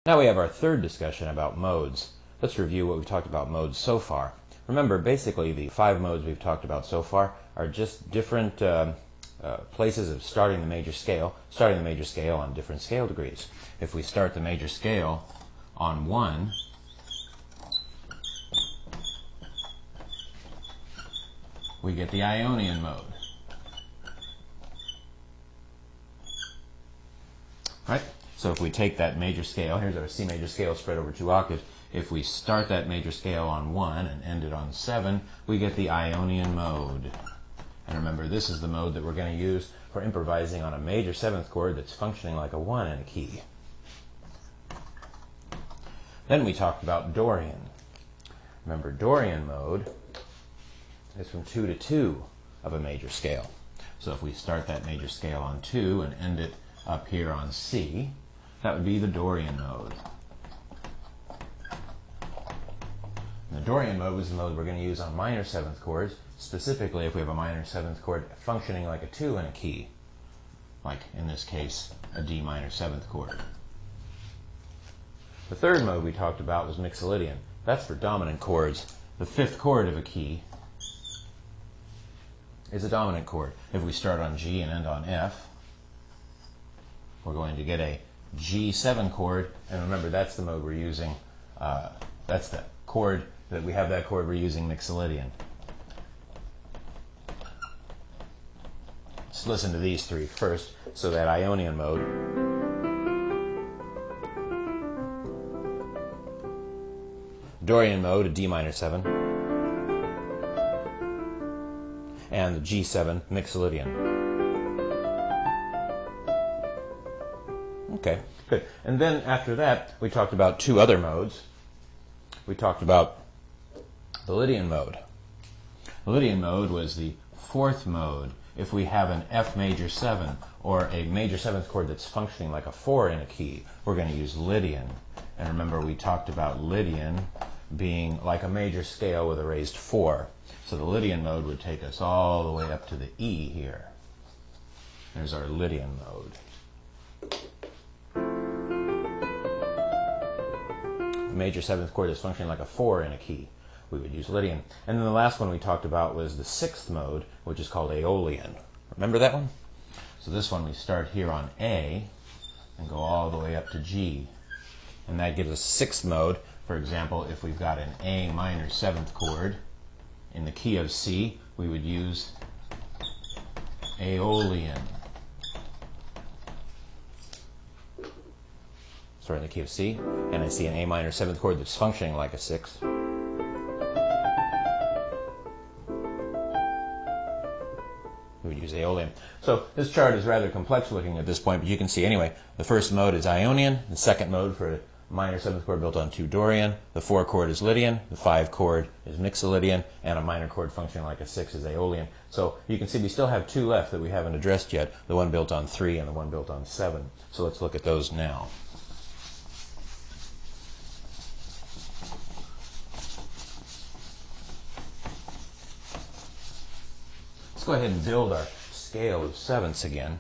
Now we have our third discussion about modes. Let's review what we've talked about modes so far. Remember, basically the 5 modes we've talked about so far are just different places of starting the major scale on different scale degrees. If we start the major scale on 1, we get the Ionian mode. Right? So if we take that major scale, here's our C major scale spread over 2 octaves. If we start that major scale on 1 and end it on 7, we get the Ionian mode. And remember, this is the mode that we're going to use for improvising on a major 7th chord that's functioning like a 1 in a key. Then we talked about Dorian. Remember, Dorian mode is from 2 to 2 of a major scale. So if we start that major scale on 2 and end it up here on C, that would be the Dorian mode. And the Dorian mode was the mode we're going to use on minor 7th chords, specifically if we have a minor 7th chord functioning like a 2 in a key, like in this case a D minor 7th chord. The third mode we talked about was Mixolydian. That's for dominant chords. The 5th chord of a key is a dominant chord. If we start on G and end on F, we're going to get a G7 chord, and remember that's the mode we're using, that's the chord that we have, that chord we're using Mixolydian. Let's listen to these 3 first. So that Ionian mode, Dorian mode, a D minor 7, and the G7 Mixolydian. Okay, good. And then after that, we talked about 2 other modes. We talked about the Lydian mode. The Lydian mode was the 4th mode. If we have an F major 7 or a major 7th chord that's functioning like a 4 in a key, we're going to use Lydian. And remember, we talked about Lydian being like a major scale with a raised 4. So the Lydian mode would take us all the way up to the E here. There's our Lydian mode. Major 7th chord is functioning like a 4 in a key, we would use Lydian. And then the last one we talked about was the 6th mode, which is called Aeolian. Remember that one? So this one we start here on A and go all the way up to G. And that gives us 6th mode. For example, if we've got an A minor 7th chord in the key of C, we would use Aeolian. Start in the key of C, and I see an A minor 7th chord that's functioning like a 6. We would use Aeolian. So this chart is rather complex looking at this point, but you can see anyway, the first mode is Ionian, the second mode for a minor 7th chord built on 2 Dorian, the 4 chord is Lydian, the 5 chord is Mixolydian, and a minor chord functioning like a 6 is Aeolian. So you can see we still have 2 left that we haven't addressed yet, the one built on 3 and the one built on 7. So let's look at those now. Let's go ahead and build our scale of 7ths again.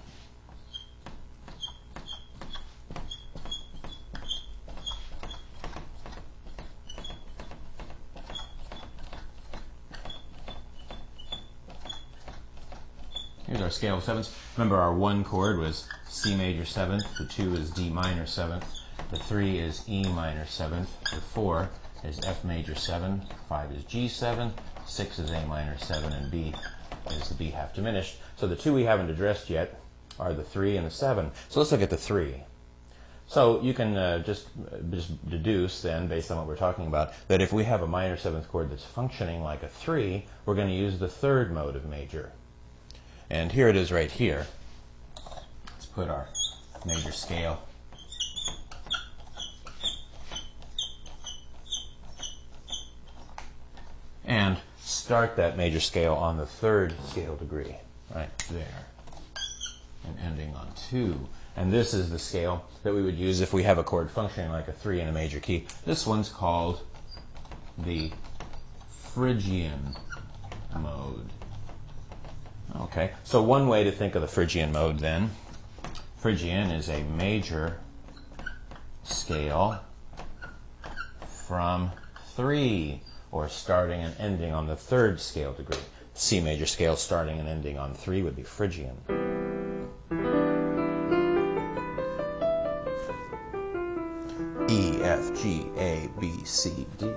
Here's our scale of 7ths. Remember, our 1 chord was C major 7th, the 2 is D minor 7th, the 3 is E minor 7th, the 4 is F major 7, 5 is G7, 6 is A minor 7, and B is the B half diminished. So the 2 we haven't addressed yet are the 3 and the 7. So let's look at the 3. So you can just deduce then, based on what we're talking about, that if we have a minor 7th chord that's functioning like a 3, we're going to use the 3rd mode of major. And here it is right here. Let's put our major scale. And start that major scale on the 3rd scale degree, right there, and ending on 2. And this is the scale that we would use if we have a chord functioning like a 3 in a major key. This one's called the Phrygian mode. Okay, so one way to think of the Phrygian mode then, Phrygian is a major scale from 3, or starting and ending on the 3rd scale degree. C major scale starting and ending on 3 would be Phrygian. E, F, G, A, B, C, D.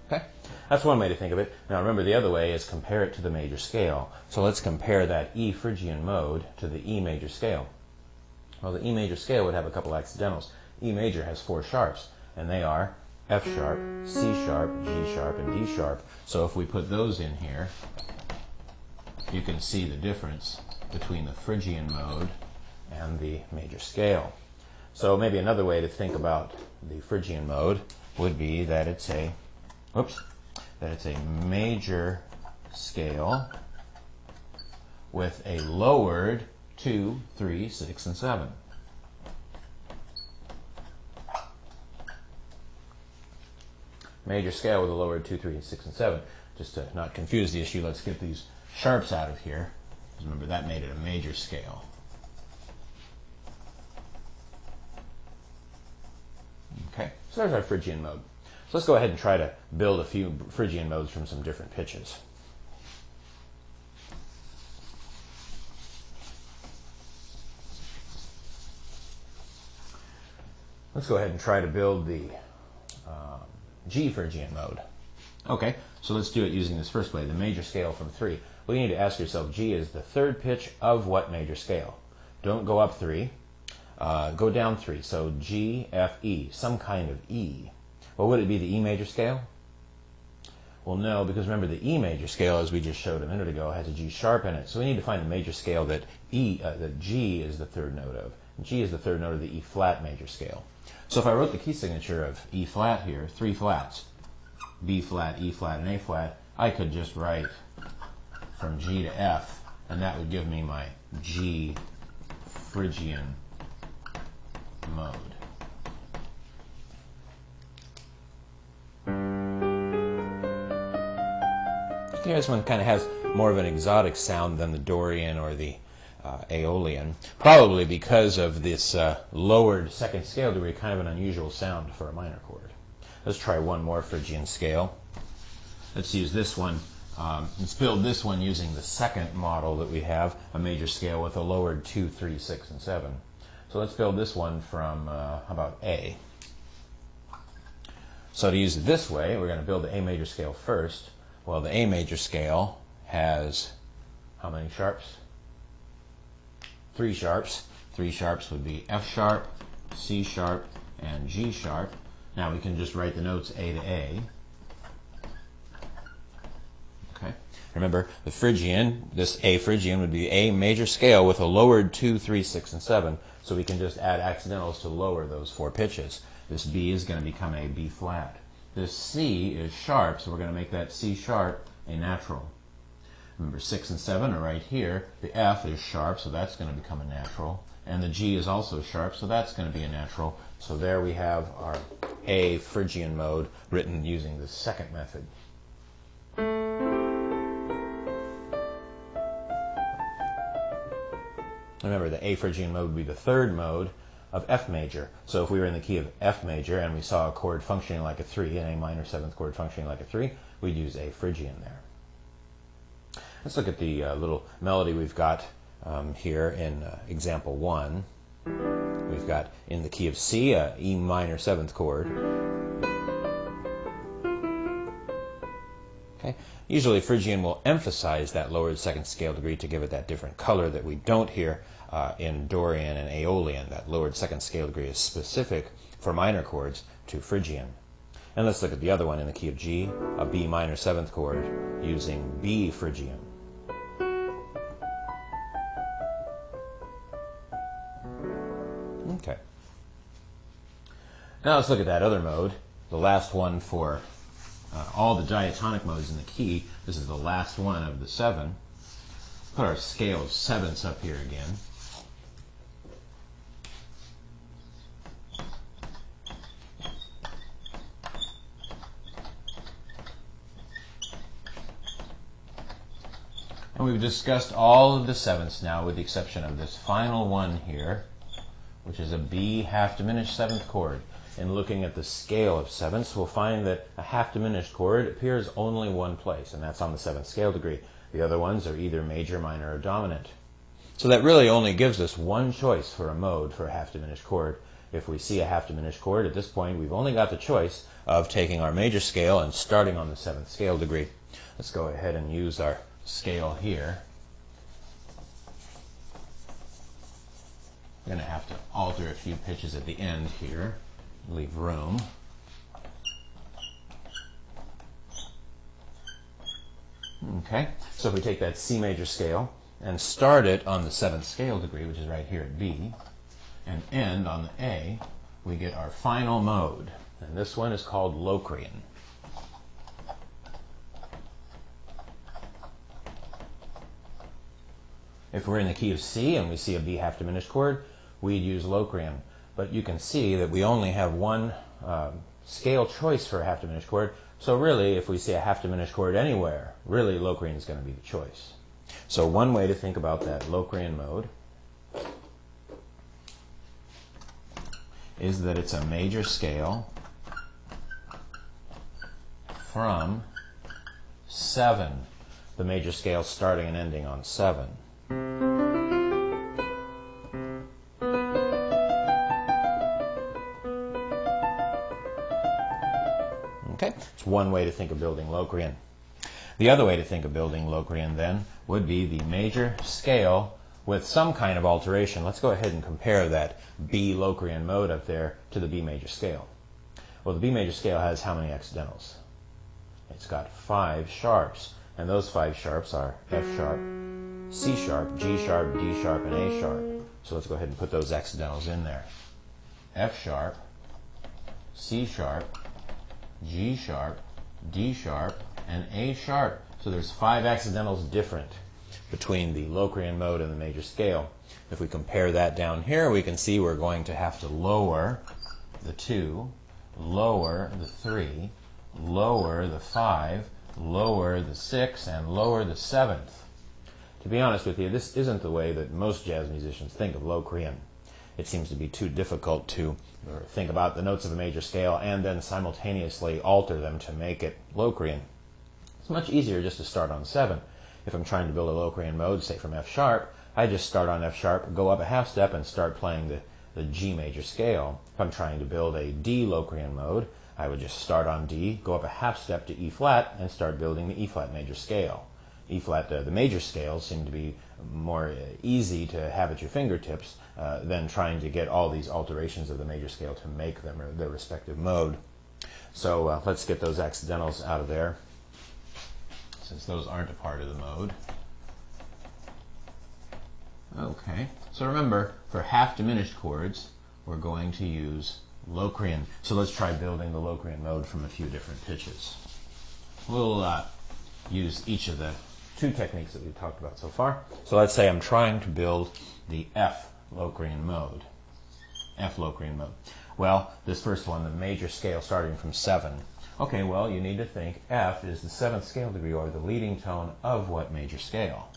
Okay? That's one way to think of it. Now remember, the other way is compare it to the major scale. So let's compare that E Phrygian mode to the E major scale. Well, the E major scale would have a couple accidentals. E major has 4 sharps, and they are F sharp, C sharp, G sharp, and D sharp. So if we put those in here, you can see the difference between the Phrygian mode and the major scale. So maybe another way to think about the Phrygian mode would be that it's a major scale with a lowered 2, 3, 6, and 7. Major scale with a lowered 2, 3, 6, and 7. Just to not confuse the issue, let's get these sharps out of here. Remember, that made it a major scale. Okay, so there's our Phrygian mode. So let's go ahead and try to build a few Phrygian modes from some different pitches. Let's go ahead and try to build the G Phrygian mode. Okay, so let's do it using this first way, the major scale from 3. Well, you need to ask yourself, G is the 3rd pitch of what major scale? Don't go up 3, go down 3. So G, F, E, some kind of E. Well, would it be the E major scale? Well, no, because remember the E major scale, as we just showed a minute ago, has a G sharp in it. So we need to find the major scale that that G is the 3rd note of. G is the 3rd note of the E flat major scale. So if I wrote the key signature of E flat here, 3 flats, B flat, E flat, and A flat, I could just write from G to F, and that would give me my G Phrygian mode. This one kind of has more of an exotic sound than the Dorian or the Aeolian, probably because of this lowered 2nd scale degree, kind of an unusual sound for a minor chord. Let's try one more Phrygian scale. Let's use this one. Let's build this one using the 2nd model that we have, a major scale with a lowered 2, 3, 6, and 7. So let's build this one from, how about A? So to use it this way, we're going to build the A major scale first. Well, the A major scale has how many sharps? 3 sharps. 3 sharps would be F sharp, C sharp, and G sharp. Now we can just write the notes A to A. Okay. Remember, the Phrygian, this A Phrygian would be A major scale with a lowered 2, 3, 6, and 7. So we can just add accidentals to lower those 4 pitches. This B is going to become a B flat. This C is sharp, so we're going to make that C sharp a natural. Remember, 6 and 7 are right here. The F is sharp, so that's going to become a natural. And the G is also sharp, so that's going to be a natural. So there we have our A Phrygian mode written using the 2nd method. Remember, the A Phrygian mode would be the 3rd mode of F major. So if we were in the key of F major and we saw a chord functioning like a 3, an A minor 7th chord functioning like a 3, we'd use A Phrygian there. Let's look at the little melody we've got here in example 1. We've got in the key of C, a E minor 7th chord. Okay. Usually Phrygian will emphasize that lowered 2nd scale degree to give it that different color that we don't hear in Dorian and Aeolian. That lowered 2nd scale degree is specific for minor chords to Phrygian. And let's look at the other one in the key of G, a B minor 7th chord using B Phrygian. Okay. Now let's look at that other mode, the last one for all the diatonic modes in the key. This is the last one of the 7. Put our scale of 7ths up here again. And we've discussed all of the 7ths now with the exception of this final one here, which is a B half diminished 7th chord. in looking at the scale of sevenths, we'll find that a half diminished chord appears only one place, and that's on the seventh scale degree. The other ones are either major, minor, or dominant. So that really only gives us one choice for a mode for a half diminished chord. If we see a half diminished chord, at this point we've only got the choice of taking our major scale and starting on the seventh scale degree. Let's go ahead and use our scale here. I'm going to have to alter a few pitches at the end here, leave room. Okay, so if we take that C major scale and start it on the seventh scale degree, which is right here at B, and end on the A, we get our final mode. And this one is called Locrian. If we're in the key of C and we see a B half diminished chord, we'd use Locrian. But you can see that we only have one scale choice for a half diminished chord. So really, if we see a half diminished chord anywhere, really Locrian is going to be the choice. So one way to think about that Locrian mode is that it's a major scale from 7. The major scale starting and ending on 7. Okay, it's one way to think of building Locrian. The other way to think of building Locrian then would be the major scale with some kind of alteration. Let's go ahead and compare that B Locrian mode up there to the B major scale. Well, the B major scale has how many accidentals? It's got 5 sharps, and those 5 sharps are F sharp, C sharp, G sharp, D sharp, and A sharp. So let's go ahead and put those accidentals in there. F sharp, C sharp, G sharp, D sharp, and A sharp. So there's 5 accidentals different between the Locrian mode and the major scale. If we compare that down here, we can see we're going to have to lower the 2, lower the 3, lower the 5, lower the 6, and lower the 7th. To be honest with you, this isn't the way that most jazz musicians think of Locrian. It seems to be too difficult to think about the notes of a major scale and then simultaneously alter them to make it Locrian. It's much easier just to start on 7. If I'm trying to build a Locrian mode, say from F sharp, I just start on F sharp, go up a half step, and start playing the G major scale. If I'm trying to build a D Locrian mode, I would just start on D, go up a half step to E flat, and start building the E flat major scale. E flat, the major scales seem to be more easy to have at your fingertips than trying to get all these alterations of the major scale to make them their respective mode. So let's get those accidentals out of there, since those aren't a part of the mode. Okay, so remember, for half diminished chords, we're going to use Locrian. So let's try building the Locrian mode from a few different pitches. We'll use each of the 2 techniques that we've talked about so far. So let's say I'm trying to build the F Locrian mode. F Locrian mode. Well, this first one, the major scale starting from 7. Okay, well, you need to think F is the 7th scale degree, or the leading tone of what major scale?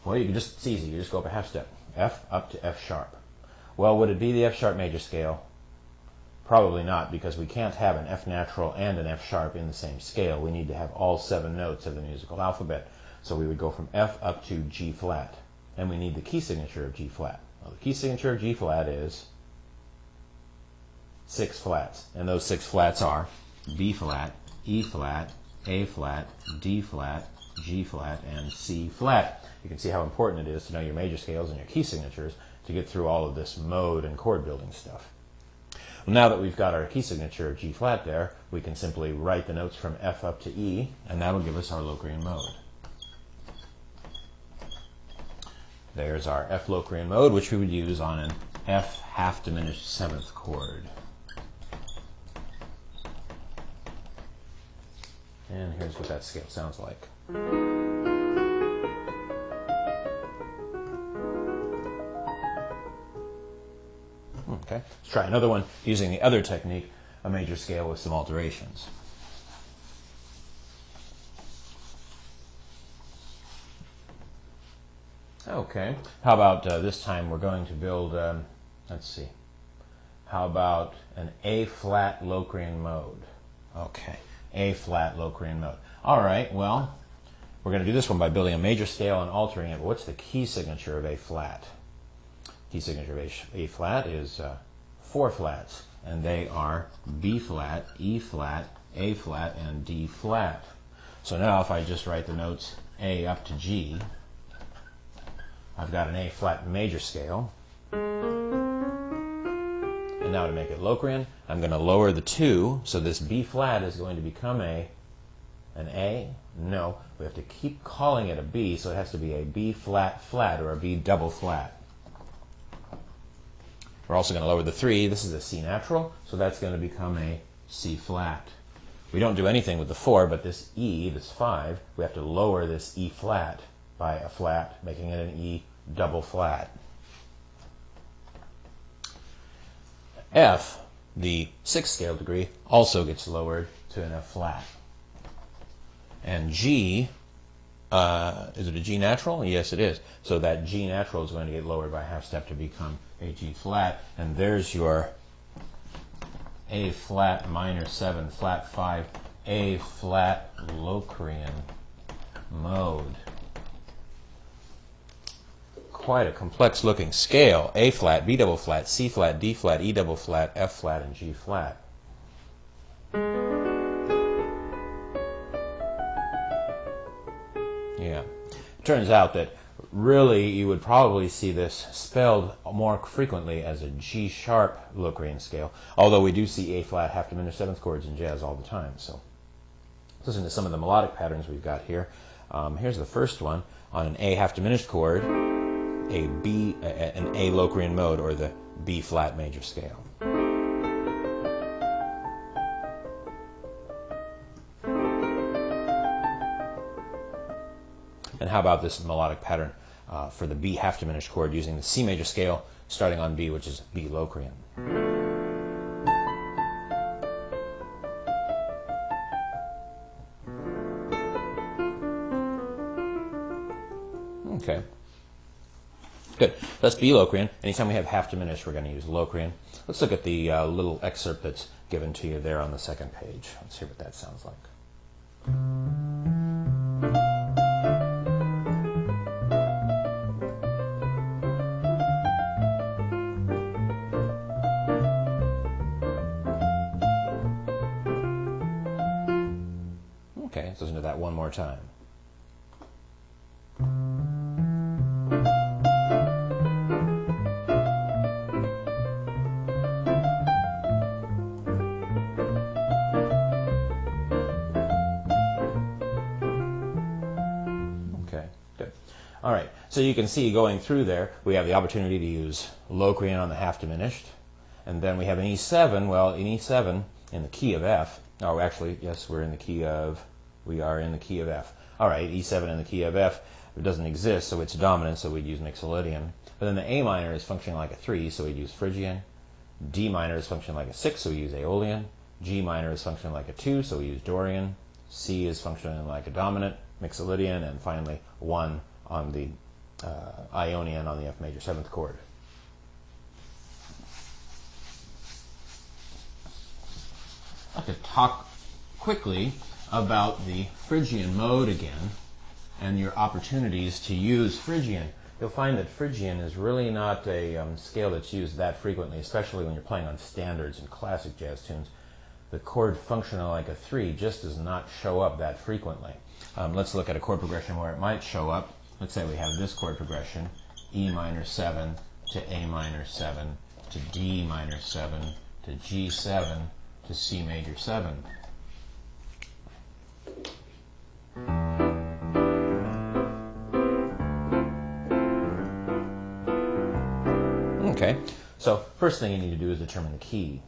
Well, it's easy. You just go up a half step. F up to F sharp. Well, would it be the F sharp major scale? Probably not, because we can't have an F natural and an F sharp in the same scale. We need to have all 7 notes of the musical alphabet. So we would go from F up to G flat. And we need the key signature of G flat. Well, the key signature of G flat is 6 flats. And those 6 flats are B flat, E flat, A flat, D flat, G flat, and C flat. You can see how important it is to know your major scales and your key signatures to get through all of this mode and chord building stuff. Well, now that we've got our key signature of G flat there, we can simply write the notes from F up to E, and that'll give us our Locrian mode. There's our F Locrian mode, which we would use on an F half diminished 7th chord. And here's what that scale sounds like. Okay, let's try another one using the other technique, a major scale with some alterations. Okay, how about this time we're going to build, let's see, How about an A flat Locrian mode? Okay, A flat Locrian mode. All right, well, we're going to do this one by building a major scale and altering it. But what's the key signature of A flat? Key signature of A flat is 4 flats, and they are B flat, E flat, A flat, and D flat. So now if I just write the notes A up to G, I've got an A flat major scale. And now to make it Locrian, I'm going to lower the 2, so this B flat is going to become an A. No, we have to keep calling it a B, so it has to be a B flat flat or a B double flat. We're also going to lower the 3. This is a C natural, so that's going to become a C flat. We don't do anything with the 4, but this E, this 5, we have to lower this E flat by a flat, making it an E double flat. F, the 6th scale degree, also gets lowered to an F flat. And G, is it a G natural? Yes, it is. So that G natural is going to get lowered by a half step to become a G flat. And there's your A flat minor 7, flat 5, A flat Locrian mode. Quite a complex looking scale. A flat, B double flat, C flat, D flat, E double flat, F flat, and G flat. Yeah. It turns out that really you would probably see this spelled more frequently as a G sharp Locrian scale, although we do see A flat half diminished 7th chords in jazz all the time. So listen to some of the melodic patterns we've got here. Here's the first one on an A half diminished chord, an A Locrian mode, or the B flat major scale. And how about this melodic pattern for the B half diminished chord using the C major scale starting on B, which is B Locrian. Okay. Good. That's B Locrian. Anytime we have half diminished, we're going to use Locrian. Let's look at the little excerpt that's given to you there on the second page. Let's hear what that sounds like. Okay, let's listen to that one more time. All right, so you can see going through there, we have the opportunity to use Locrian on the half diminished, and then we have an E7. Well, in E7, in the key of F, oh, actually, yes, we are in the key of F. All right, E7 in the key of F, it doesn't exist, so it's dominant, so we'd use Mixolydian. But then the A minor is functioning like a 3, so we'd use Phrygian. D minor is functioning like a 6, so we use Aeolian. G minor is functioning like a 2, so we use Dorian. C is functioning like a dominant, Mixolydian, and finally 1 on the Ionian on the F major 7th chord. I'd like to talk quickly about the Phrygian mode again and your opportunities to use Phrygian. You'll find that Phrygian is really not a scale that's used that frequently, especially when you're playing on standards and classic jazz tunes. The chord functional like a 3 just does not show up that frequently. Let's look at a chord progression where it might show up. Let's say we have this chord progression, E minor 7 to A minor 7 to D minor 7 to G7 to C major 7. Okay, so first thing you need to do is determine the key.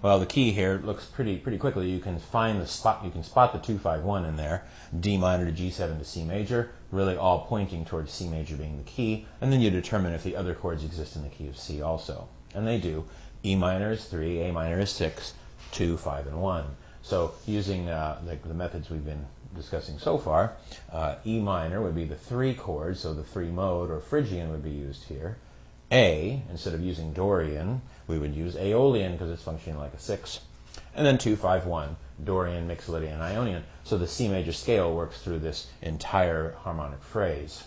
Well, the key here looks pretty quickly. You can find the spot. You can spot the 2-5-1 in there, D minor to G7 to C major, really all pointing towards C major being the key. And then you determine if the other chords exist in the key of C also, and they do. E minor is 3, A minor is 6, 2, 5, and 1. So using the methods we've been discussing so far, E minor would be the 3 chord, so the 3 mode or Phrygian would be used here. A, instead of using Dorian, we would use Aeolian because it's functioning like a 6. And then 2, 5, 1, Dorian, Mixolydian, Ionian. So the C major scale works through this entire harmonic phrase.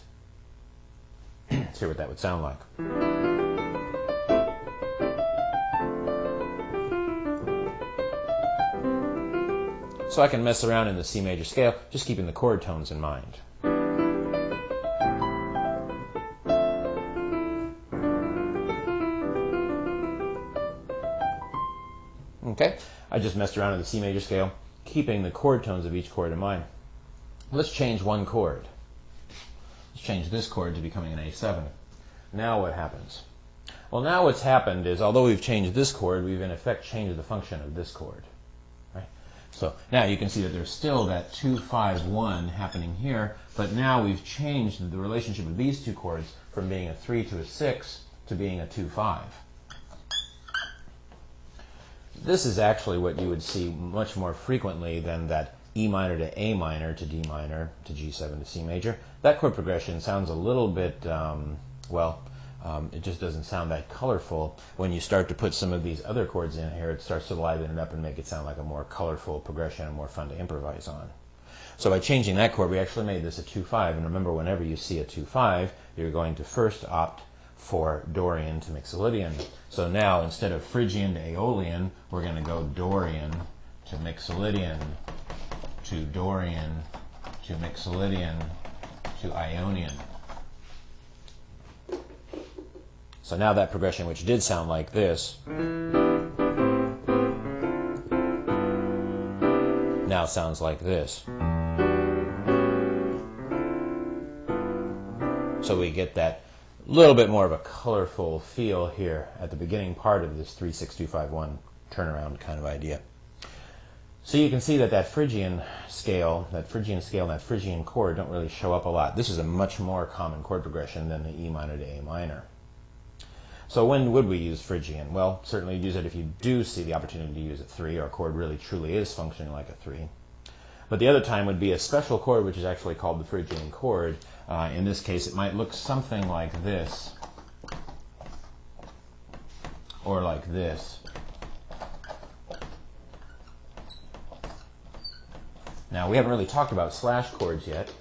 Let's hear what that would sound like. So I can mess around in the C major scale, just keeping the chord tones in mind. Okay, I just messed around in the C major scale, keeping the chord tones of each chord in mind. Let's change one chord. Let's change this chord to becoming an A7. Now what happens? Well, now what's happened is, although we've changed this chord, we've in effect changed the function of this chord. Right? So now you can see that there's still that 2, 5, 1 happening here, but now we've changed the relationship of these two chords from being a 3 to a 6 to being a 2, 5. This is actually what you would see much more frequently than that E minor to A minor to D minor to G7 to C major. That chord progression sounds a little bit, it just doesn't sound that colorful. When you start to put some of these other chords in here, it starts to liven it up and make it sound like a more colorful progression and more fun to improvise on. So by changing that chord, we actually made this a 2-5. And remember, whenever you see a 2-5, you're going to first opt for Dorian to Mixolydian. So now, instead of Phrygian to Aeolian, we're going to go Dorian to Mixolydian to Dorian to Mixolydian to Ionian. So now that progression, which did sound like this, now sounds like this. So we get that little bit more of a colorful feel here at the beginning part of this 3, 6, 2, 5, 1 turnaround kind of idea. So you can see that that Phrygian scale and that Phrygian chord don't really show up a lot. This is a much more common chord progression than the E minor to A minor. So when would we use Phrygian? Well, certainly use it if you do see the opportunity to use a 3, or a chord really truly is functioning like a 3. But the other time would be a special chord, which is actually called the Phrygian chord. In this case, it might look something like this, or like this. Now, we haven't really talked about slash chords yet,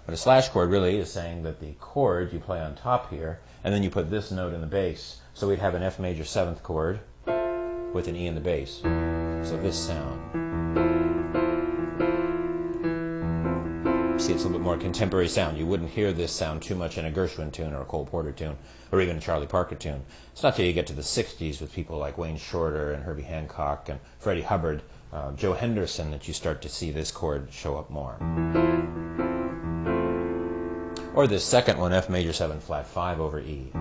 but a slash chord really is saying that the chord you play on top here, and then you put this note in the bass. So we'd have an F major 7th chord with an E in the bass. So this sound. See, it's a little bit more contemporary sound. You wouldn't hear this sound too much in a Gershwin tune or a Cole Porter tune or even a Charlie Parker tune. It's not till you get to the 60s with people like Wayne Shorter and Herbie Hancock and Freddie Hubbard, Joe Henderson, that you start to see this chord show up more. Or this second one, F major 7 flat 5 over E.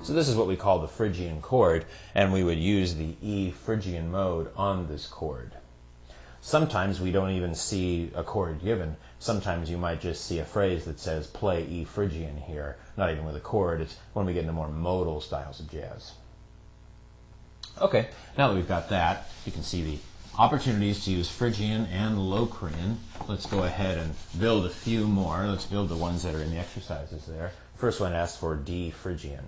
So this is what we call the Phrygian chord, and we would use the E Phrygian mode on this chord. Sometimes we don't even see a chord given. Sometimes you might just see a phrase that says play E Phrygian here, not even with a chord. It's when we get into more modal styles of jazz. Okay, now that we've got that, you can see the opportunities to use Phrygian and Locrian. Let's go ahead and build a few more. Let's build the ones that are in the exercises there. First one asks for D Phrygian.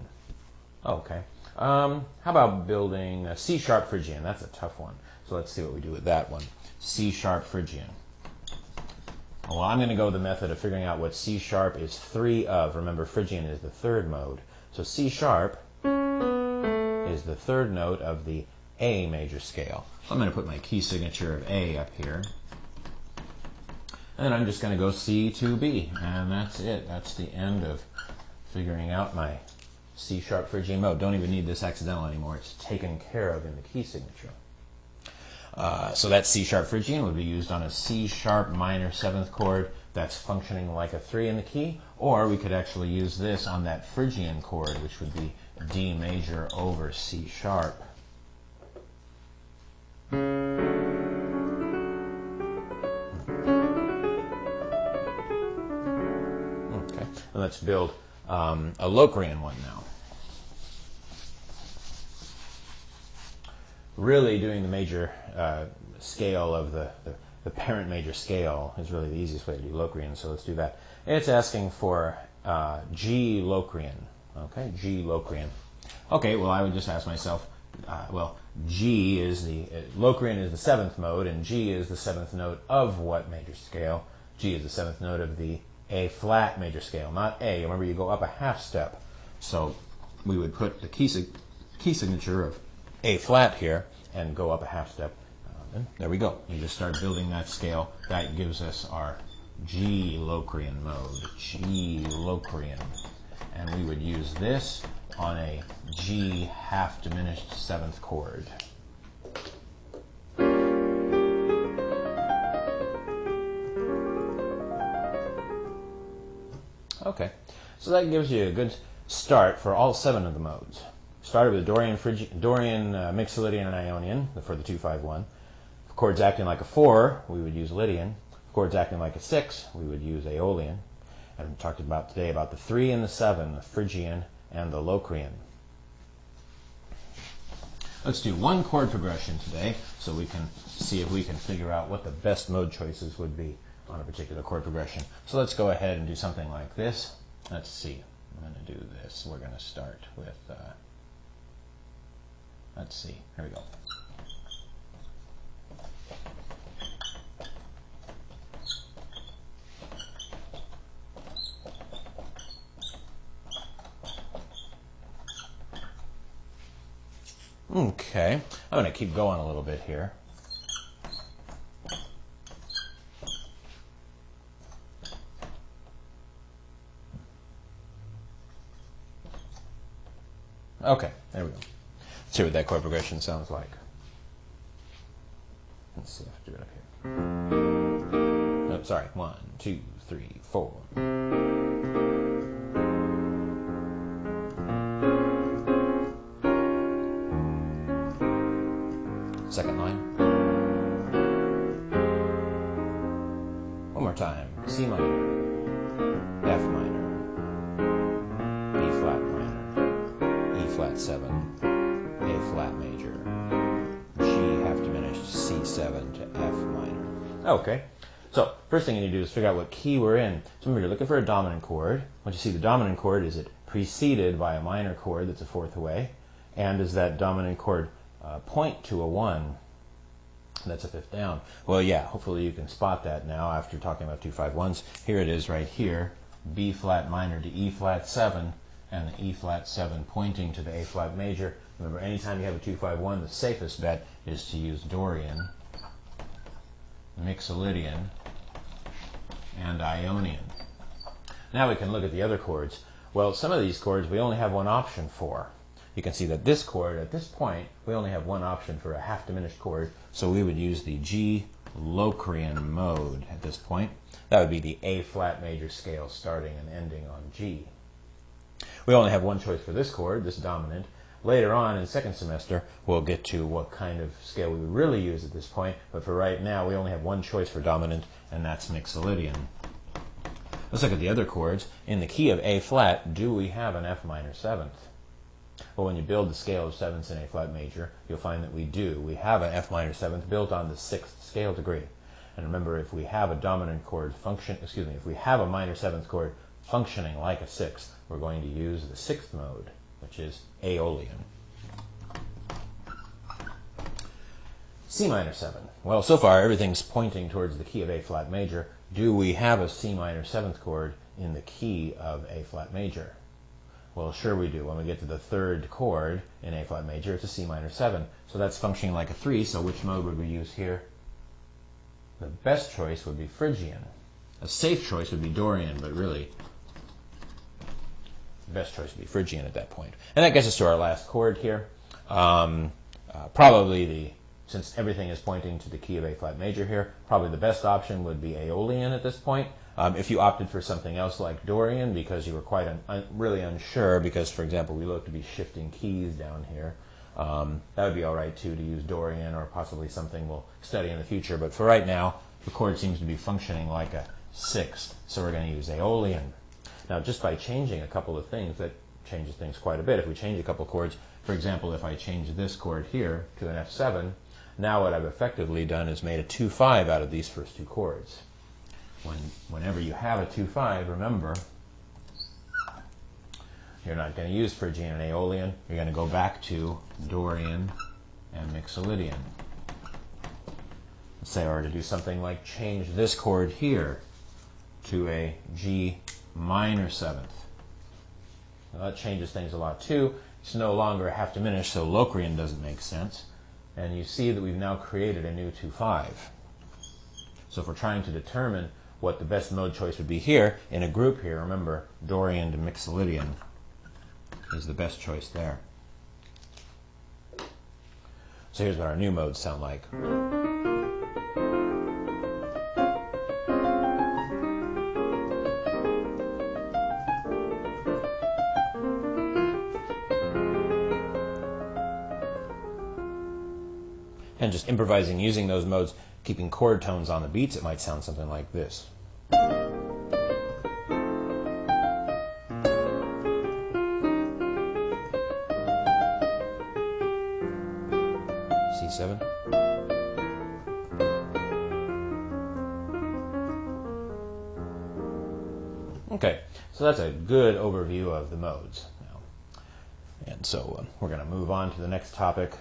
Okay. How about building a C sharp Phrygian? That's a tough one. So let's see what we do with that one. C sharp Phrygian. Well, I'm going to go the method of figuring out what C sharp is 3 of. Remember, Phrygian is the 3rd mode. So C sharp is the 3rd note of the A major scale. So I'm going to put my key signature of A up here. And then I'm just going to go C to B. And that's it. That's the end of figuring out my C sharp Phrygian mode. Don't even need this accidental anymore. It's taken care of in the key signature. So that C sharp Phrygian would be used on a C sharp minor 7th chord that's functioning like a 3 in the key, or we could actually use this on that Phrygian chord, which would be D major over C sharp. Okay, and let's build a Locrian one now. Really doing the major scale of the the parent major scale is really the easiest way to do Locrian, so let's do that. It's asking for G Locrian. Okay, G Locrian. Okay, well, I would just ask myself, well, G is Locrian is the seventh mode, and G is the seventh note of what major scale? G is the seventh note of the A flat major scale, not A. Remember, you go up a half step. So we would put the key signature of A flat here and go up a half step. And there we go. You just start building that scale. That gives us our G Locrian mode, G Locrian. And we would use this on a G half diminished seventh chord. Okay, so that gives you a good start for all 7 of the modes. Started with Dorian, Mixolydian, and Ionian for the 2-5-1. For chords acting like a 4, we would use Lydian. For chords acting like a 6, we would use Aeolian. And we talked about today about the 3 and the 7, the Phrygian and the Locrian. Let's do one chord progression today so we can see if we can figure out what the best mode choices would be on a particular chord progression. So let's go ahead and do something like this. Let's see. I'm going to do this. We're going to start with, let's see. Here we go. Okay, I'm going to keep going a little bit here. Okay, there we go. Let's see what that chord progression sounds like. Let's see if I do it up here. Oh, sorry. 1, 2, 3, 4. Second line. One more time. C minor, F minor, B flat minor, E flat 7, A flat major, G half diminished, C7 to F minor. Okay, so first thing you need to do is figure out what key we're in. So remember, you're looking for a dominant chord. Once you see the dominant chord, is it preceded by a minor chord that's a fourth away? And does that dominant chord point to a 1 that's a fifth down? Well, yeah, hopefully you can spot that now after talking about 2-5-1s. Here it is right here, B flat minor to E flat 7, and the E flat 7 pointing to the A flat major. Remember, anytime you have a 2-5-1, the safest bet is to use Dorian, Mixolydian, and Ionian. Now we can look at the other chords. Well, some of these chords we only have one option for. You can see that this chord, at this point, we only have one option for a half diminished chord, so we would use the G Locrian mode at this point. That would be the A flat major scale starting and ending on G. We only have one choice for this chord, this dominant. Later on in second semester, we'll get to what kind of scale we would really use at this point, but for right now, we only have one choice for dominant, and that's Mixolydian. Let's look at the other chords. In the key of A flat, do we have an F minor 7th? Well, when you build the scale of 7ths in A flat major, you'll find that we do. We have an F minor 7th built on the 6th scale degree. And remember, if we have a dominant chord if we have a minor 7th chord functioning like a 6th, we're going to use the 6th mode, which is Aeolian. C minor 7. Well, so far everything's pointing towards the key of A flat major. Do we have a C minor 7th chord in the key of A flat major? Well, sure we do. When we get to the third chord in A flat major, it's a C minor 7. So that's functioning like a 3, so which mode would we use here? The best choice would be Phrygian. A safe choice would be Dorian, but really, the best choice would be Phrygian at that point. And that gets us to our last chord here. Since everything is pointing to the key of A flat major here, probably the best option would be Aeolian at this point. If you opted for something else like Dorian because you were quite really unsure, because, for example, we look to be shifting keys down here, that would be all right, too, to use Dorian or possibly something we'll study in the future. But for right now, the chord seems to be functioning like a 6th, so we're going to use Aeolian. Now, just by changing a couple of things, that changes things quite a bit. If we change a couple of chords, for example, if I change this chord here to an F7, Now what I've effectively done is made a 2-5 out of these first two chords. Whenever you have a 2-5, remember, you're not going to use Phrygian and Aeolian. You're going to go back to Dorian and Mixolydian. Let's say I were to do something like change this chord here to a G minor 7th. Now that changes things a lot too. It's no longer a half diminished, so Locrian doesn't make sense. And you see that we've now created a new 2-5. So if we're trying to determine what the best mode choice would be here, in a group here, remember, Dorian to Mixolydian is the best choice there. So here's what our new modes sound like. And just improvising using those modes, keeping chord tones on the beats, it might sound something like this. C7. Okay, so that's a good overview of the modes now. And so we're going to move on to the next topic.